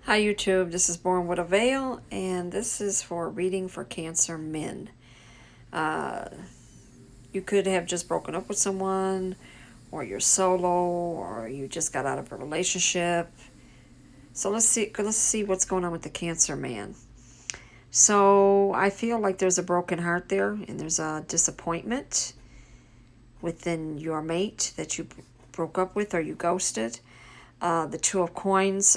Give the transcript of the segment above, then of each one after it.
Hi YouTube, this is Born with a Veil, and this is for a reading for Cancer men. Uh, you could have just broken up with someone, or you're solo, or you just got out of a relationship. So let's see what's going on with the Cancer man. So I feel like there's a broken heart there, and there's a disappointment within your mate that you broke up with or you ghosted. The Two of Coins.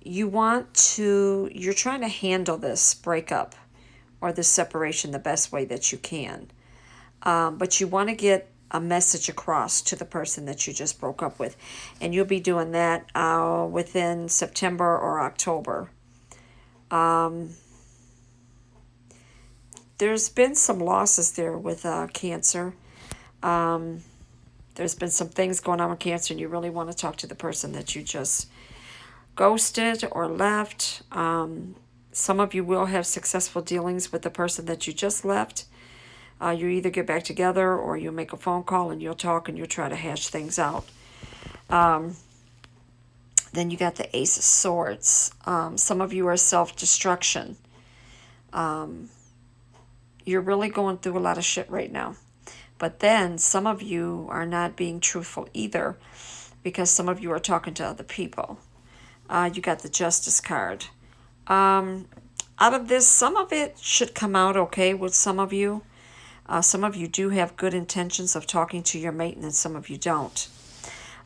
You're trying to handle this breakup or this separation the best way that you can. But you want to get a message across to the person that you just broke up with. And you'll be doing that within September or October. There's been some losses there with Cancer. There's been some things going on with Cancer, and you really want to talk to the person that you just ghosted or left. Some of you will have successful dealings with the person that you just left. You either get back together or you'll make a phone call and you'll talk and you'll try to hash things out. Then you got the Ace of Swords. Some of you are self-destruction. You're really going through a lot of shit right now. But then some of you are not being truthful either, because some of you are talking to other people. You got the Justice card. Out of this, some of it should come out okay with some of you. Some of you do have good intentions of talking to your mate, and then some of you don't.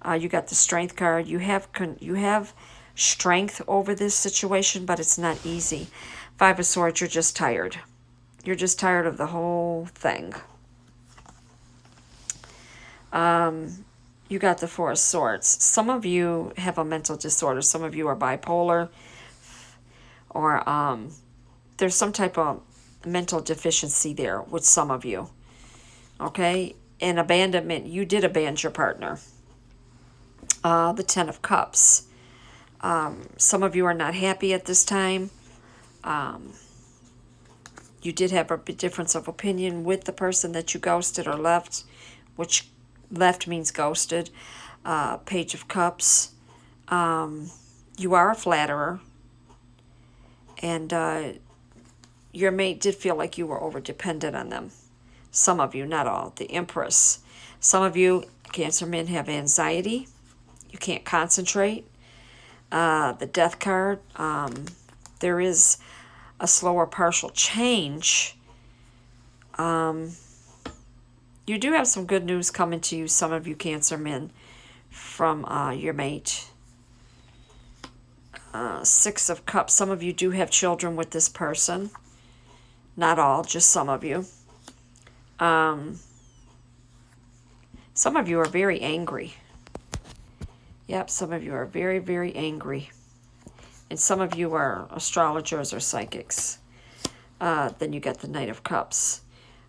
You got the Strength card. You have strength over this situation, but it's not easy. Five of Swords, you're just tired. You're just tired of the whole thing. You got the Four of Swords. Some of you have a mental disorder. Some of you are bipolar. Or there's some type of mental deficiency there with some of you. Okay? In abandonment, you did abandon your partner. The Ten of Cups. Some of you are not happy at this time. You did have a difference of opinion with the person that you ghosted or left, which left means ghosted. Page of Cups. You are a flatterer. And your mate did feel like you were over-dependent on them. Some of you, not all. The Empress. Some of you, Cancer men, have anxiety. You can't concentrate. The Death card. There is a slower partial change. You do have some good news coming to you, some of you Cancer men, from your mate. Six of Cups. Some of you do have children with this person. Not all, just some of you. Some of you are very angry. Yep, some of you are very, very angry. And some of you are astrologers or psychics. Then you get the Knight of Cups.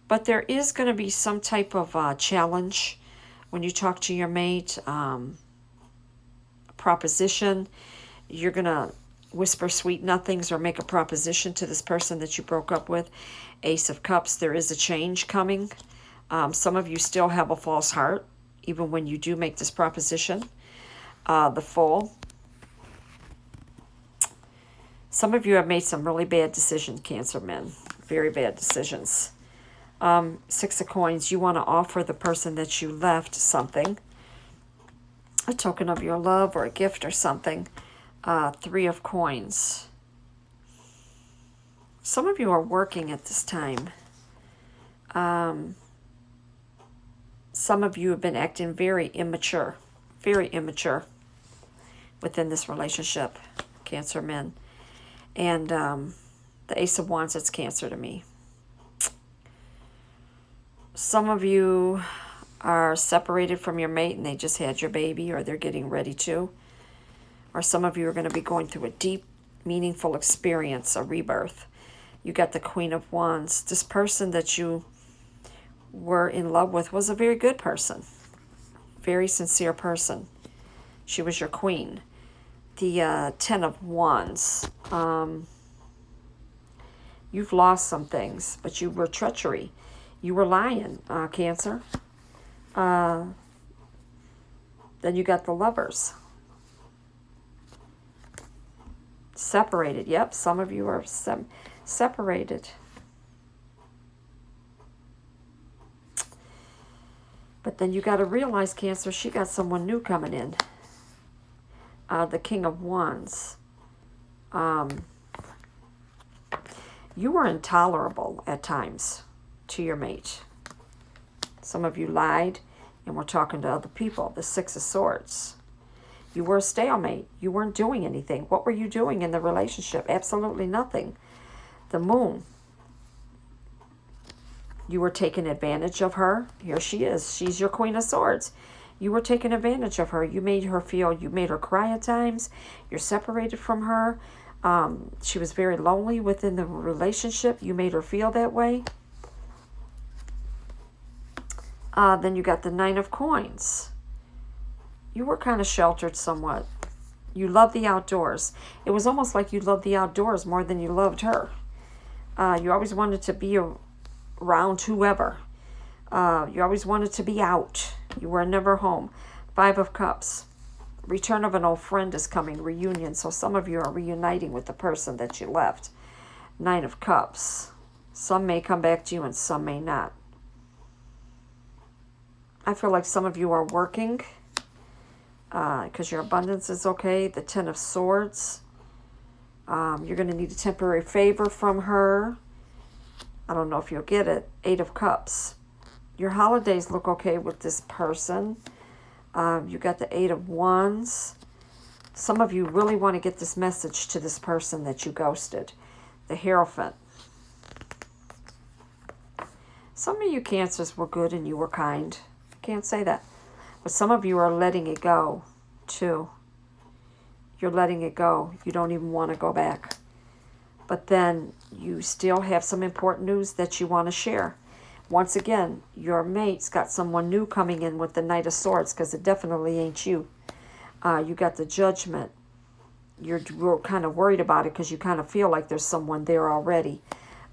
But there is going to be some type of challenge when you talk to your mate. A proposition. You're going to whisper sweet nothings or make a proposition to this person that you broke up with. Ace of Cups. There is a change coming. Some of you still have a false heart, even when you do make this proposition. The Fool. Some of you have made some really bad decisions, Cancer men. Very bad decisions. Six of Coins. You want to offer the person that you left something. A token of your love or a gift or something. Three of Coins. Some of you are working at this time. Some of you have been acting very immature within this relationship, Cancer men. And the Ace of Wands, it's Cancer to me. Some of you are separated from your mate and they just had your baby, or they're getting ready to. Or some of you are going to be going through a deep, meaningful experience, a rebirth. You got the Queen of Wands. This person that you were in love with was a very good person. Very sincere person. She was your queen. The Ten of Wands. You've lost some things, but you were treachery. You were lying, Cancer. Then you got the Lovers. Separated. Yep, some of you are separated. But then you got to realize, Cancer, she got someone new coming in. The King of Wands. You were intolerable at times to your mate. Some of you lied and were talking to other people. The Six of Swords. You were a stalemate. You weren't doing anything. What were you doing in the relationship? Absolutely nothing. The Moon. You were taking advantage of her. Here she is. She's your Queen of Swords. You were taking advantage of her. You made her cry at times. You're separated from her. She was very lonely within the relationship. You made her feel that way. Then you got the Nine of Coins. You were kind of sheltered somewhat. You loved the outdoors. It was almost like you loved the outdoors more than you loved her. You always wanted to be around whoever. You always wanted to be out. You were never home. Five of Cups. Return of an old friend is coming. Reunion. So some of you are reuniting with the person that you left. Nine of Cups. Some may come back to you and some may not. I feel like some of you are working because your abundance is okay. The Ten of Swords. You're going to need a temporary favor from her. I don't know if you'll get it. Eight of Cups. Your holidays look okay with this person. You got the Eight of Wands. Some of you really want to get this message to this person that you ghosted. The Hierophant. Some of you Cancers were good and you were kind. Can't say that. But some of you are letting it go, too. You're letting it go. You don't even want to go back. But then you still have some important news that you want to share. Once again, your mate's got someone new coming in with the Knight of Swords because it definitely ain't you. You got the Judgment. You're kind of worried about it because you kind of feel like there's someone there already.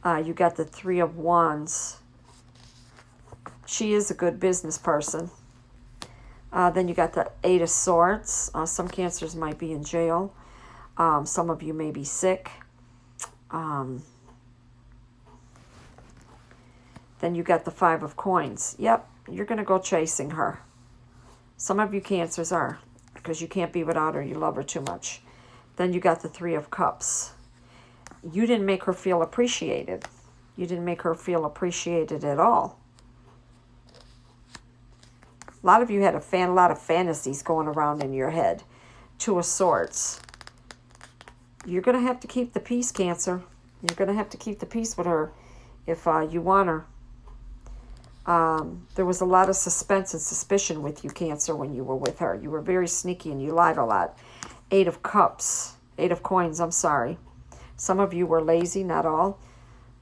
You got the Three of Wands. She is a good business person. Then you got the Eight of Swords. Some Cancers might be in jail. Some of you may be sick. Then you got the Five of Coins. Yep, you're going to go chasing her. Some of you Cancers are because you can't be without her. You love her too much. Then you got the Three of Cups. You didn't make her feel appreciated. You didn't make her feel appreciated at all. A lot of you had a lot of fantasies going around in your head. Two of Swords. You're going to have to keep the peace, Cancer. You're going to have to keep the peace with her if you want her. There was a lot of suspense and suspicion with you, Cancer, when you were with her. You were very sneaky and you lied a lot. Eight of Cups. Eight of Coins, I'm sorry. Some of you were lazy, not all.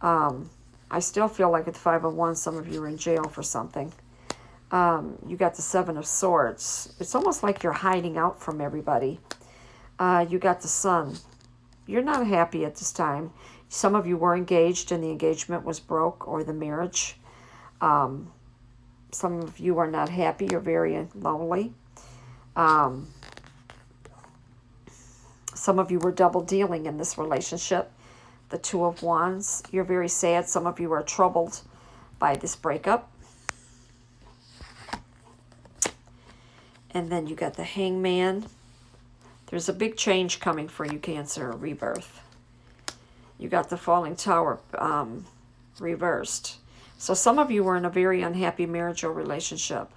I still feel like with the Five of Wands, some of you are in jail for something. You got the Seven of Swords. It's almost like you're hiding out from everybody. You got the Sun. You're not happy at this time. Some of you were engaged and the engagement was broke, or the marriage. Some of you are not happy. You're very lonely. Some of you were double dealing in this relationship. The Two of Wands. You're very sad. Some of you are troubled by this breakup. And then you got the Hangman. There's a big change coming for you, Cancer, a rebirth. You got the Falling Tower reversed. So some of you were in a very unhappy marriage or relationship.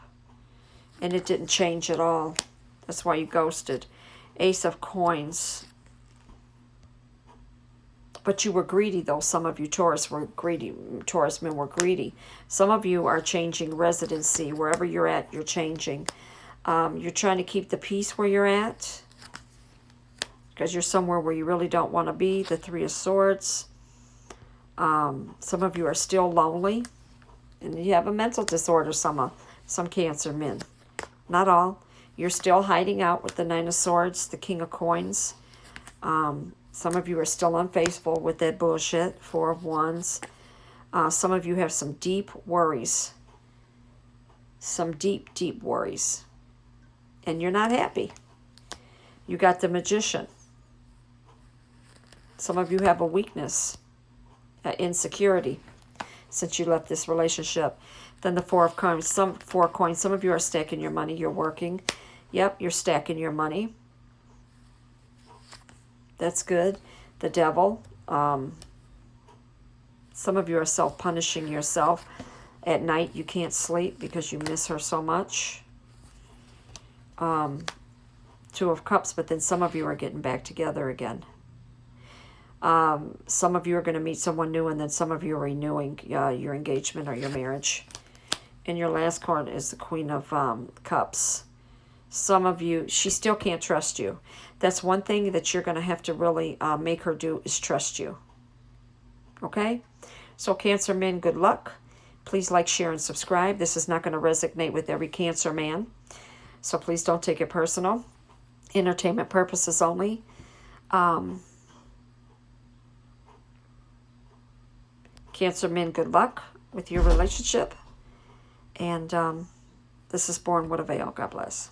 And it didn't change at all. That's why you ghosted. Ace of Coins. But you were greedy, though. Some of you Taurus were greedy. Taurus men were greedy. Some of you are changing residency. Wherever you're at, you're changing. You're trying to keep the peace where you're at because you're somewhere where you really don't want to be. The Three of Swords. Some of you are still lonely, and you have a mental disorder. Some Cancer men, not all. You're still hiding out with the Nine of Swords, the King of Coins. Some of you are still unfaithful with that bullshit. Four of Wands. Some of you have some deep worries. Some deep, deep worries. And you're not happy. You got the Magician. Some of you have a weakness, insecurity, since you left this relationship. Then the Four of Coins. Some of you are stacking your money. You're working. Yep, you're stacking your money. That's good. The Devil. Some of you are self-punishing yourself. At night, you can't sleep because you miss her so much. Two of Cups, but then some of you are getting back together again. Some of you are going to meet someone new, and then some of you are renewing your engagement or your marriage. And your last card is the Queen of Cups. Some of you, she still can't trust you. That's one thing that you're going to have to really make her do, is trust you. Okay? So Cancer men, good luck. Please like, share, and subscribe. This is not going to resonate with every Cancer man, so please don't take it personal. Entertainment purposes only. Cancer men, good luck with your relationship. And this is Born with a Veil. God bless.